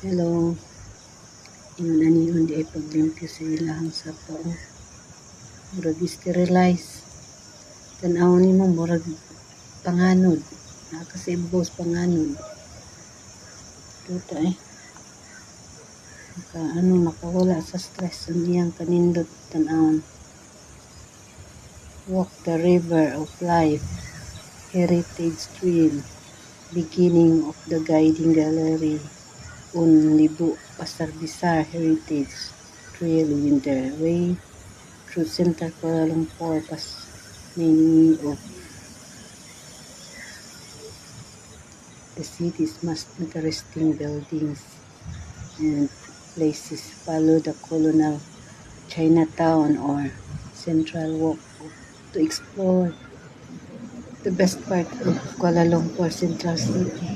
Hello, ingon anihon di ay paglimpyo sa ilahang sapo. Murag sterilize. Tan-awon nimo murag panganod. Kasi bugos panganod. Tuta makawala sa stress ang iyang kanindot tan-awon. Walk the river of life, heritage trail, beginning of the guiding gallery. Libu Pasar Besar Heritage Trail Winter Way through Central Kuala Lumpur past many of the city's most interesting buildings and places. Follow the colonial Chinatown or Central Walk to explore the best part of Kuala Lumpur Central City.